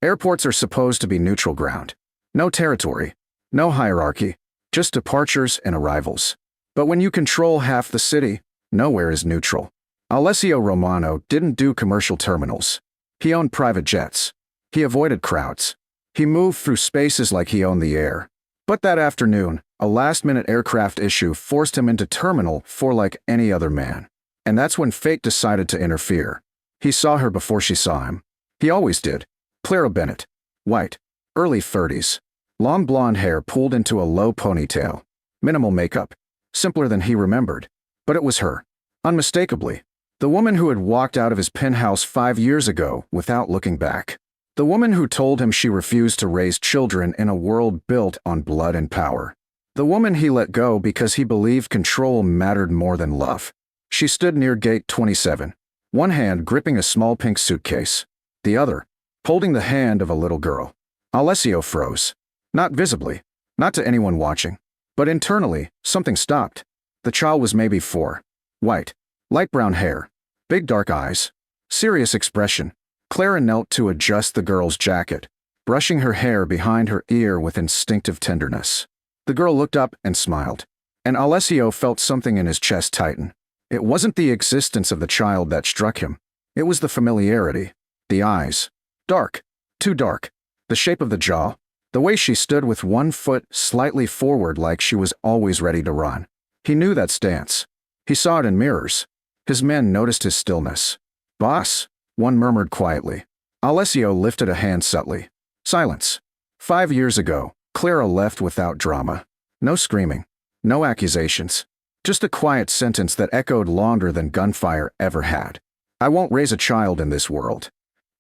Airports are supposed to be neutral ground. No territory, no hierarchy, just departures and arrivals. But when you control half the city, nowhere is neutral. Alessio Romano didn't do commercial terminals. He owned private jets. He avoided crowds. He moved through spaces like he owned the air. But that afternoon, a last-minute aircraft issue forced him into Terminal 4 like any other man. And that's when fate decided to interfere. He saw her before she saw him. He always did. Clara Bennett. White. Early 30s. Long blonde hair pulled into a low ponytail. Minimal makeup. Simpler than he remembered. But it was her. Unmistakably. The woman who had walked out of his penthouse 5 years ago without looking back. The woman who told him she refused to raise children in a world built on blood and power. The woman he let go because he believed control mattered more than love. She stood near gate 27, one hand gripping a small pink suitcase, the other holding the hand of a little girl. Alessio froze. Not visibly, not to anyone watching, but internally, something stopped. The child was maybe 4. White, light brown hair, big dark eyes, serious expression. Clara knelt to adjust the girl's jacket, brushing her hair behind her ear with instinctive tenderness. The girl looked up and smiled, and Alessio felt something in his chest tighten. It wasn't the existence of the child that struck him. It was the familiarity. The eyes. Dark. Too dark. The shape of the jaw. The way she stood with one foot slightly forward like she was always ready to run. He knew that stance. He saw it in mirrors. His men noticed his stillness. "Boss," one murmured quietly. Alessio lifted a hand subtly. Silence. 5 years ago, Clara left without drama. No screaming. No accusations. Just a quiet sentence that echoed longer than gunfire ever had. "I won't raise a child in this world."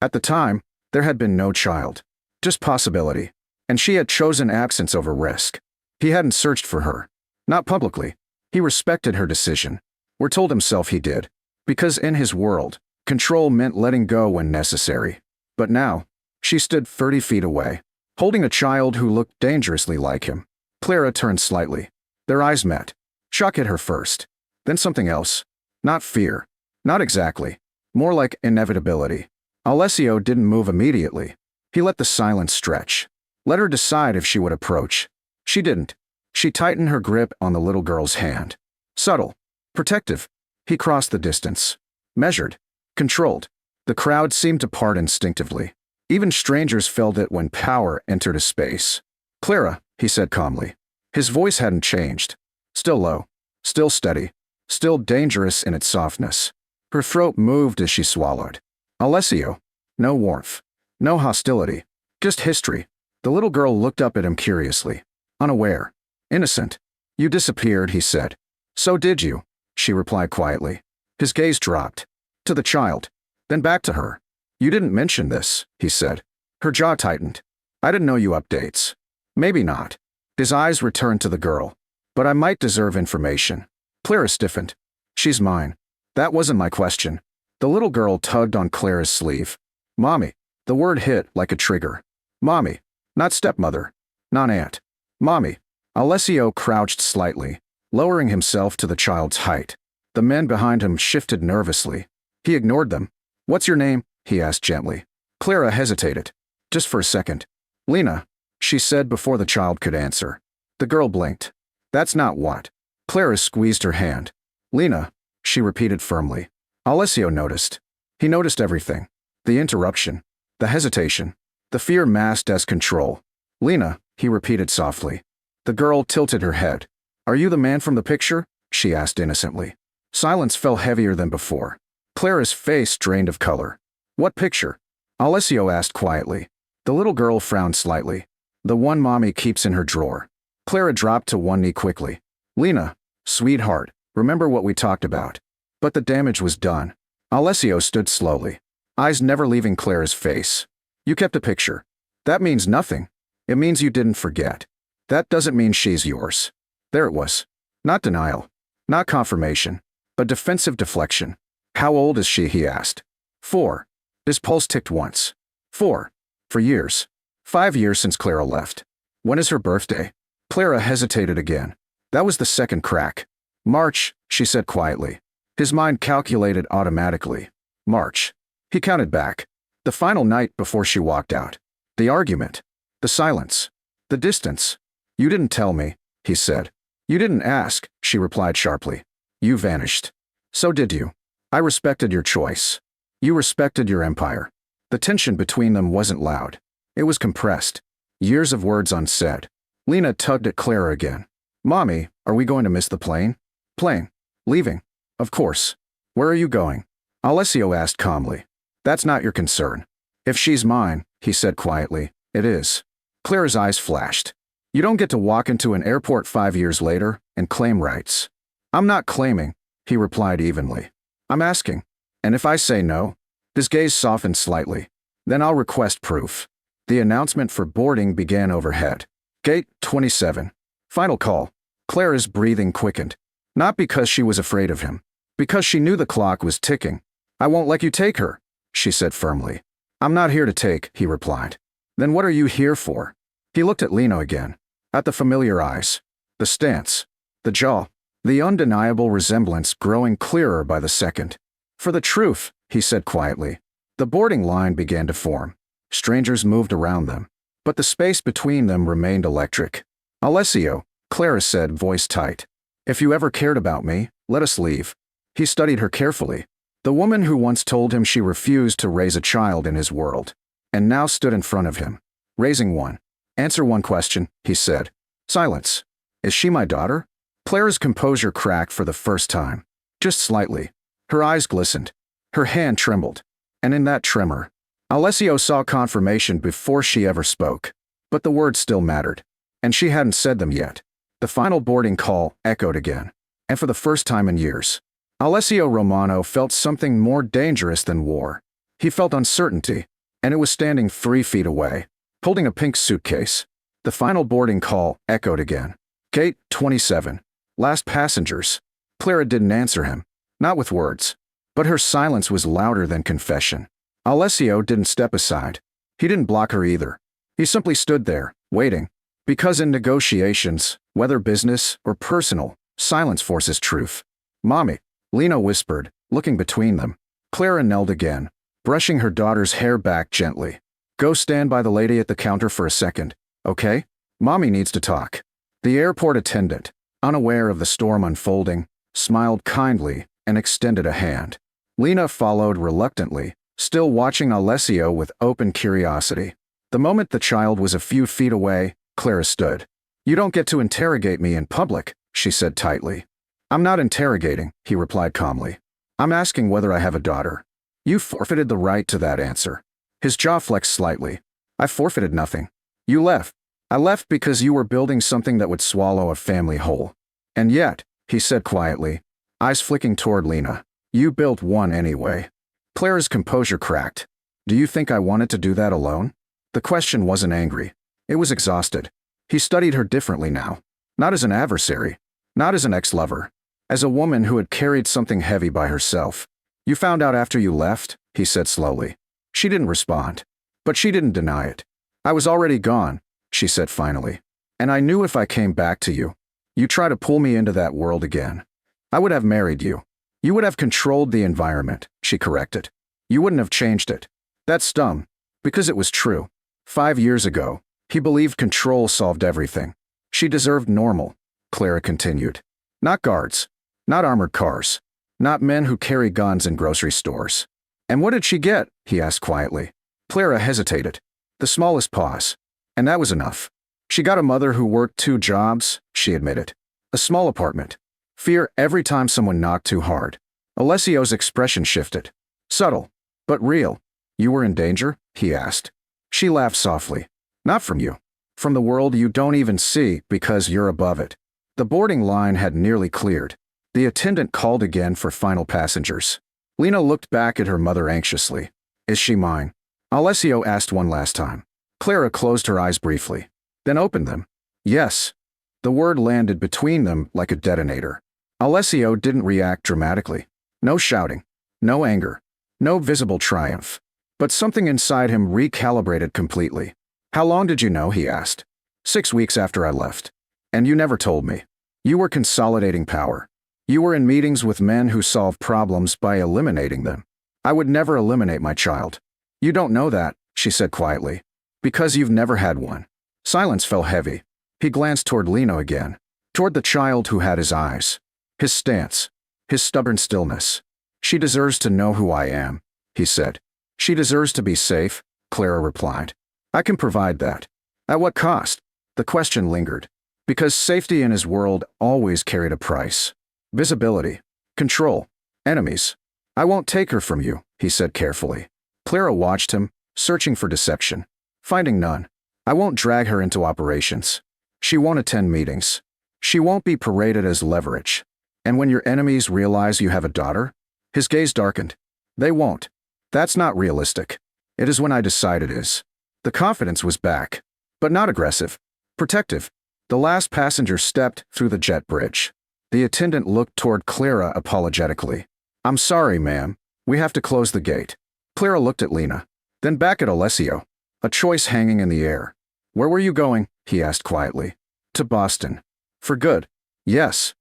At the time, there had been no child. Just possibility. And she had chosen absence over risk. He hadn't searched for her. Not publicly. He respected her decision. Or told himself he did. Because in his world, control meant letting go when necessary. But now, she stood 30 feet away, holding a child who looked dangerously like him. Clara turned slightly. Their eyes met. Shock hit her first. Then something else. Not fear. Not exactly. More like inevitability. Alessio didn't move immediately. He let the silence stretch. Let her decide if she would approach. She didn't. She tightened her grip on the little girl's hand. Subtle. Protective. He crossed the distance. Measured. Controlled. The crowd seemed to part instinctively. Even strangers felt it when power entered a space. "Clara," he said calmly. His voice hadn't changed. Still low. Still steady. Still dangerous in its softness. Her throat moved as she swallowed. "Alessio." No warmth. No hostility. Just history. The little girl looked up at him curiously. Unaware. Innocent. "You disappeared," he said. "So did you," she replied quietly. His gaze dropped. To the child. Then back to her. "You didn't mention this," he said. Her jaw tightened. "I didn't know you updates." "Maybe not." His eyes returned to the girl. "But I might deserve information." Clara stiffened. "She's mine." "That wasn't my question." The little girl tugged on Clara's sleeve. "Mommy." The word hit like a trigger. "Mommy." Not stepmother. Not aunt. "Mommy." Alessio crouched slightly, lowering himself to the child's height. The men behind him shifted nervously. He ignored them. "What's your name?" he asked gently. Clara hesitated. Just for a second. "Lena," she said before the child could answer. The girl blinked. "That's not what." Clara squeezed her hand. "Lena," she repeated firmly. Alessio noticed. He noticed everything. The interruption. The hesitation. The fear masked as control. "Lena," he repeated softly. The girl tilted her head. "Are you the man from the picture?" she asked innocently. Silence fell heavier than before. Clara's face drained of color. "What picture?" Alessio asked quietly. The little girl frowned slightly. "The one Mommy keeps in her drawer." Clara dropped to one knee quickly. "Lena, sweetheart, remember what we talked about." But the damage was done. Alessio stood slowly, eyes never leaving Clara's face. "You kept a picture. That means nothing. It means you didn't forget. That doesn't mean she's yours." There it was. Not denial. Not confirmation. A defensive deflection. "How old is she?" he asked. 4. His pulse ticked once. 4. For years. 5 years since Clara left. "When is her birthday?" Clara hesitated again. That was the second crack. "March," she said quietly. His mind calculated automatically. March. He counted back. The final night before she walked out. The argument. The silence. The distance. You didn't tell me, he said. You didn't ask, she replied sharply. You vanished. So did you. I respected your choice. You respected your empire. The tension between them wasn't loud. It was compressed. Years of words unsaid. Lena tugged at Clara again. Mommy, are we going to miss the plane? Plane. Leaving. Of course. Where are you going? Alessio asked calmly. That's not your concern. If she's mine, he said quietly, it is. Clara's eyes flashed. You don't get to walk into an airport 5 years later and claim rights. I'm not claiming, he replied evenly. I'm asking. And if I say no, his gaze softened slightly. Then I'll request proof. The announcement for boarding began overhead. Gate 27. Final call. Clara's breathing quickened. Not because she was afraid of him. Because she knew the clock was ticking. I won't let you take her, she said firmly. I'm not here to take, he replied. Then what are you here for? He looked at Lena again. At the familiar eyes. The stance. The jaw. The undeniable resemblance growing clearer by the second. For the truth, he said quietly. The boarding line began to form. Strangers moved around them. But the space between them remained electric. Alessio, Clara said, voice tight. If you ever cared about me, let us leave. He studied her carefully. The woman who once told him she refused to raise a child in his world. And now stood in front of him. Raising one. Answer one question, he said. Silence. Is she my daughter? Clara's composure cracked for the first time. Just slightly. Her eyes glistened. Her hand trembled. And in that tremor, Alessio saw confirmation before she ever spoke. But the words still mattered. And she hadn't said them yet. The final boarding call echoed again. And for the first time in years, Alessio Romano felt something more dangerous than war. He felt uncertainty, and it was standing 3 feet away, holding a pink suitcase. The final boarding call echoed again. Gate 27. Last passengers. Clara didn't answer him. Not with words. But her silence was louder than confession. Alessio didn't step aside. He didn't block her either. He simply stood there, waiting. Because in negotiations, whether business or personal, silence forces truth. Mommy, Lena whispered, looking between them. Clara knelt again, brushing her daughter's hair back gently. Go stand by the lady at the counter for a second, okay? Mommy needs to talk. The airport attendant, unaware of the storm unfolding, smiled kindly and extended a hand. Lena followed reluctantly, still watching Alessio with open curiosity. The moment the child was a few feet away, Clara stood. You don't get to interrogate me in public, she said tightly. I'm not interrogating, he replied calmly. I'm asking whether I have a daughter. You forfeited the right to that answer. His jaw flexed slightly. I forfeited nothing. You left. I left because you were building something that would swallow a family whole. And yet, he said quietly, eyes flicking toward Lena, you built one anyway. Clara's composure cracked. Do you think I wanted to do that alone? The question wasn't angry. It was exhausted. He studied her differently now. Not as an adversary. Not as an ex-lover. As a woman who had carried something heavy by herself. You found out after you left, he said slowly. She didn't respond. But she didn't deny it. I was already gone, she said finally. And I knew if I came back to you, you try to pull me into that world again. I would have married you. You would have controlled the environment, she corrected. You wouldn't have changed it. That stung. Because it was true. 5 years ago, he believed control solved everything. She deserved normal, Clara continued. Not guards. Not armored cars. Not men who carry guns in grocery stores. And what did she get? He asked quietly. Clara hesitated. The smallest pause. And that was enough. She got a mother who worked 2 jobs, she admitted. A small apartment. Fear every time someone knocked too hard. Alessio's expression shifted. Subtle, but real. You were in danger? He asked. She laughed softly. Not from you. From the world you don't even see because you're above it. The boarding line had nearly cleared. The attendant called again for final passengers. Lena looked back at her mother anxiously. Is she mine? Alessio asked one last time. Clara closed her eyes briefly, then opened them. Yes. The word landed between them like a detonator. Alessio didn't react dramatically. No shouting. No anger. No visible triumph. But something inside him recalibrated completely. How long did you know? He asked. 6 weeks after I left. And you never told me. You were consolidating power. You were in meetings with men who solve problems by eliminating them. I would never eliminate my child. You don't know that, she said quietly. Because you've never had one. Silence fell heavy. He glanced toward Lena again. Toward the child who had his eyes. His stance. His stubborn stillness. She deserves to know who I am, he said. She deserves to be safe, Clara replied. I can provide that. At what cost? The question lingered. Because safety in his world always carried a price. Visibility. Control. Enemies. I won't take her from you, he said carefully. Clara watched him, searching for deception. Finding none. I won't drag her into operations. She won't attend meetings. She won't be paraded as leverage. And when your enemies realize you have a daughter? His gaze darkened. They won't. That's not realistic. It is when I decide it is. The confidence was back. But not aggressive. Protective. The last passenger stepped through the jet bridge. The attendant looked toward Clara apologetically. I'm sorry, ma'am. We have to close the gate. Clara looked at Lena. Then back at Alessio. A choice hanging in the air. Where were you going? He asked quietly. To Boston. For good. Yes.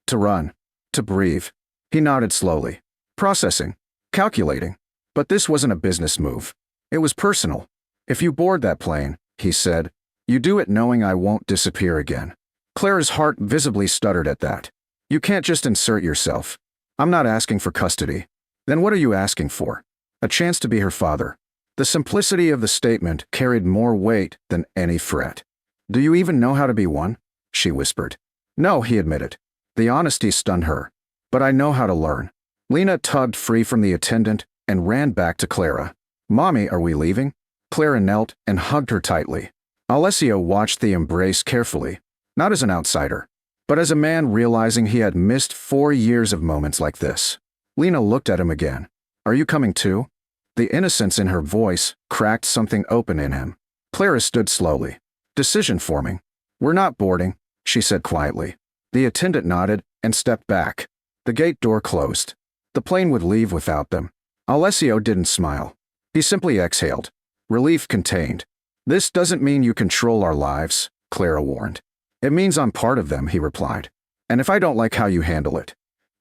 To run. To breathe. He nodded slowly. Processing. Calculating. But this wasn't a business move. It was personal. If you board that plane, he said, you do it knowing I won't disappear again. Clara's heart visibly stuttered at that. You can't just insert yourself. I'm not asking for custody. Then what are you asking for? A chance to be her father. The simplicity of the statement carried more weight than any threat. Do you even know how to be one? She whispered. No, he admitted. The honesty stunned her. But I know how to learn. Lena tugged free from the attendant and ran back to Clara. Mommy, are we leaving? Clara knelt and hugged her tightly. Alessio watched the embrace carefully, not as an outsider, but as a man realizing he had missed 4 years of moments like this. Lena looked at him again. Are you coming too? The innocence in her voice cracked something open in him. Clara stood slowly. Decision forming. We're not boarding, she said quietly. The attendant nodded and stepped back. The gate door closed. The plane would leave without them. Alessio didn't smile. He simply exhaled. Relief contained. This doesn't mean you control our lives, Clara warned. It means I'm part of them, he replied. And if I don't like how you handle it,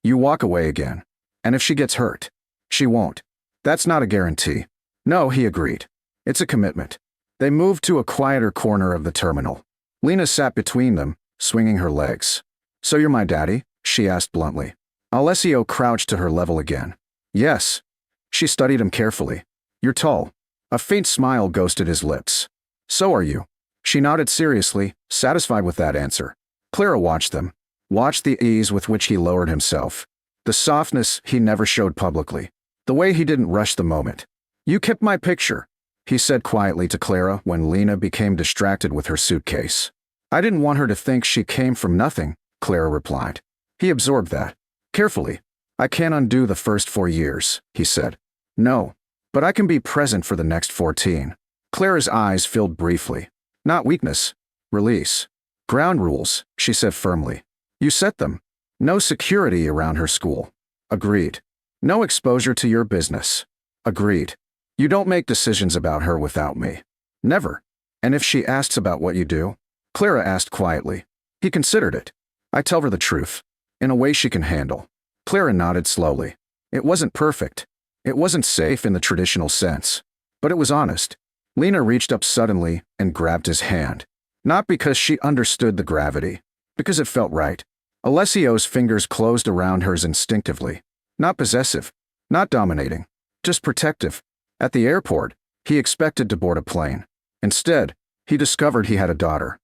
you walk away again. And if she gets hurt, she won't. That's not a guarantee. No, he agreed. It's a commitment. They moved to a quieter corner of the terminal. Lena sat between them, swinging her legs. So you're my daddy? She asked bluntly. Alessio crouched to her level again. Yes. She studied him carefully. You're tall. A faint smile ghosted his lips. So are you. She nodded seriously, satisfied with that answer. Clara watched them. Watched the ease with which he lowered himself. The softness he never showed publicly. The way he didn't rush the moment. You kept my picture, he said quietly to Clara when Lena became distracted with her suitcase. I didn't want her to think she came from nothing, Clara replied. He absorbed that. Carefully. I can't undo the first 4 years, he said. No. But I can be present for the next 14. Clara's eyes filled briefly. Not weakness. Release. Ground rules, she said firmly. You set them. No security around her school. Agreed. No exposure to your business. Agreed. You don't make decisions about her without me. Never. And if she asks about what you do? Clara asked quietly. He considered it. I tell her the truth. In a way she can handle. Clara nodded slowly. It wasn't perfect. It wasn't safe in the traditional sense. But it was honest. Lena reached up suddenly and grabbed his hand. Not because she understood the gravity. Because it felt right. Alessio's fingers closed around hers instinctively. Not possessive. Not dominating. Just protective. At the airport, he expected to board a plane. Instead, he discovered he had a daughter.